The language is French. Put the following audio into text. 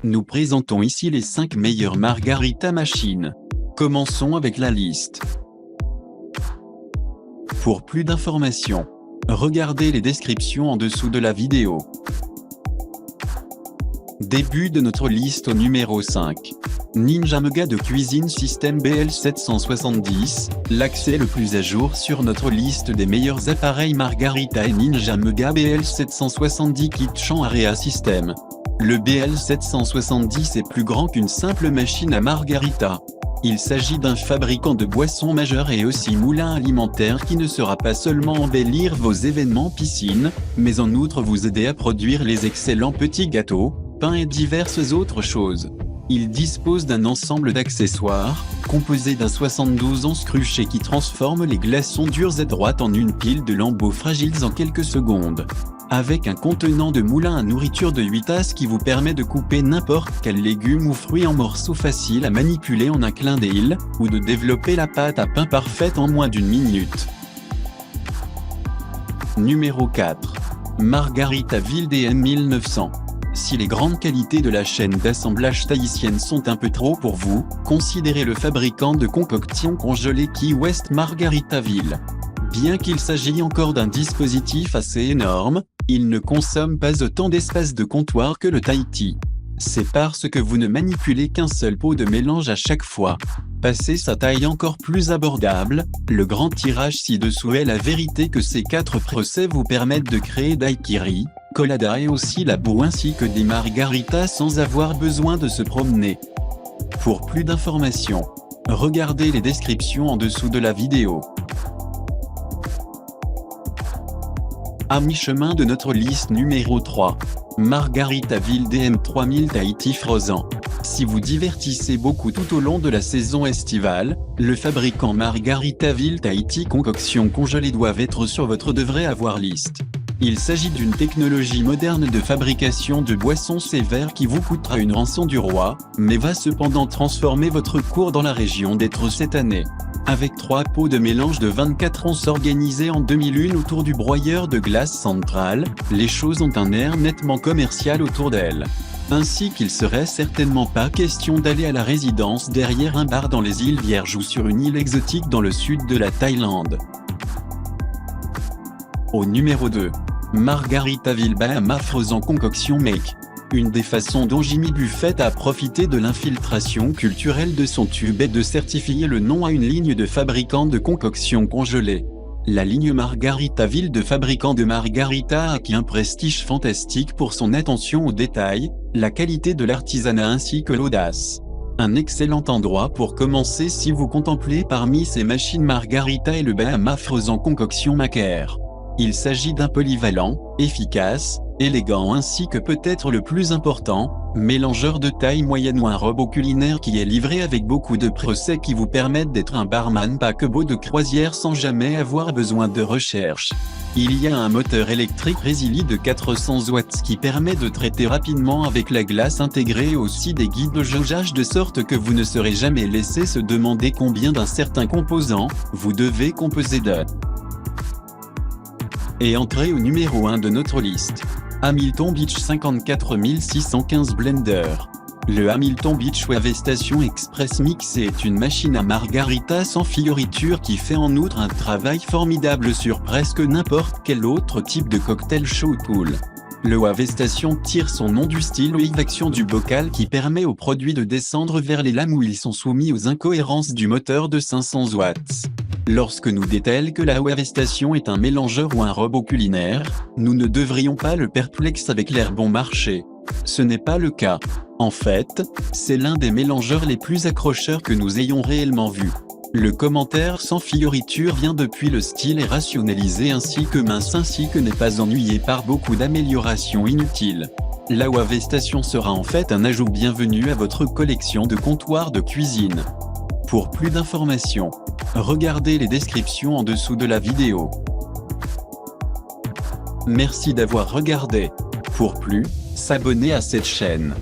Nous présentons ici les 5 meilleures margaritas machines. Commençons avec la liste. Pour plus d'informations, regardez les descriptions en dessous de la vidéo. Début de notre liste au numéro 5. Ninja Mega de cuisine système BL770, l'accès le plus à jour sur notre liste des meilleurs appareils margarita et Ninja Mega BL770 Kitchen Area System. Le BL770 est plus grand qu'une simple machine à margarita. Il s'agit d'un fabricant de boissons majeur et aussi moulin alimentaire qui ne sera pas seulement embellir vos événements piscine, mais en outre vous aider à produire les excellents petits gâteaux, pains et diverses autres choses. Il dispose d'un ensemble d'accessoires, composé d'un 72 onces cruchet qui transforme les glaçons durs et droites en une pile de lambeaux fragiles en quelques secondes. Avec un contenant de moulin à nourriture de 8 tasses qui vous permet de couper n'importe quel légume ou fruit en morceaux faciles à manipuler en un clin d'œil, ou de développer la pâte à pain parfaite en moins d'1 minute. Numéro 4. Margaritaville DM1900. Si les grandes qualités de la chaîne d'assemblage tahitienne sont un peu trop pour vous, considérez le fabricant de concoctions congelées Key West Margaritaville. Bien qu'il s'agisse encore d'un dispositif assez énorme, il ne consomme pas autant d'espace de comptoir que le Tahiti. C'est parce que vous ne manipulez qu'un seul pot de mélange à chaque fois. Passé sa taille encore plus abordable, le grand tirage ci-dessous est la vérité que ces 4 procès vous permettent de créer daiquiri, colada et aussi la boue ainsi que des margaritas sans avoir besoin de se promener. Pour plus d'informations, regardez les descriptions en dessous de la vidéo. À mi-chemin de notre liste numéro 3. Margaritaville DM3000 Tahiti Frozen. Si vous divertissez beaucoup tout au long de la saison estivale, le fabricant Margaritaville Tahiti Concoctions congelées doivent être sur votre devrait avoir liste. Il s'agit d'une technologie moderne de fabrication de boissons sévères qui vous coûtera une rançon du roi, mais va cependant transformer votre cours dans la région d'être cette année. Avec 3 pots de mélange de 24 onces organisés en 2001 autour du broyeur de glace central, les choses ont un air nettement commercial autour d'elles. Ainsi qu'il serait certainement pas question d'aller à la résidence derrière un bar dans les îles Vierges ou sur une île exotique dans le sud de la Thaïlande. Au numéro 2. Margaritaville Bahama Frozen Concoction Make. Une des façons dont Jimmy Buffett a profité de l'infiltration culturelle de son tube est de certifier le nom à une ligne de fabricants de concoctions congelées. La ligne Margaritaville de fabricants de margarita a acquis un prestige fantastique pour son attention aux détails, la qualité de l'artisanat ainsi que l'audace. Un excellent endroit pour commencer si vous contemplez parmi ces machines margarita et le Bahama Frozen Concoction Maker. Il s'agit d'un polyvalent, efficace, élégant ainsi que peut-être le plus important, mélangeur de taille moyenne ou un robot culinaire qui est livré avec beaucoup de procès qui vous permettent d'être un barman paquebot de croisière sans jamais avoir besoin de recherche. Il y a un moteur électrique Resili de 400 watts qui permet de traiter rapidement avec la glace intégrée et aussi des guides de jaugeage de sorte que vous ne serez jamais laissé se demander combien d'un certain composant vous devez composer de. Et entrez au numéro 1 de notre liste. Hamilton Beach 54615 Blender. Le Hamilton Beach Wave Station Express Mix est une machine à margarita sans fioriture qui fait en outre un travail formidable sur presque n'importe quel autre type de cocktail chaud pool. Le Wave Station tire son nom du style wave action du bocal qui permet aux produits de descendre vers les lames où ils sont soumis aux incohérences du moteur de 500 watts. Lorsque nous détellons que la Wave Station est un mélangeur ou un robot culinaire, nous ne devrions pas le perplexe avec l'air bon marché. Ce n'est pas le cas. En fait, c'est l'un des mélangeurs les plus accrocheurs que nous ayons réellement vu. Le commentaire sans fioriture vient depuis le style est rationalisé ainsi que mince ainsi que n'est pas ennuyé par beaucoup d'améliorations inutiles. La Wave Station sera en fait un ajout bienvenu à votre collection de comptoirs de cuisine. Pour plus d'informations, regardez les descriptions en dessous de la vidéo. Merci d'avoir regardé. Pour plus, s'abonner à cette chaîne.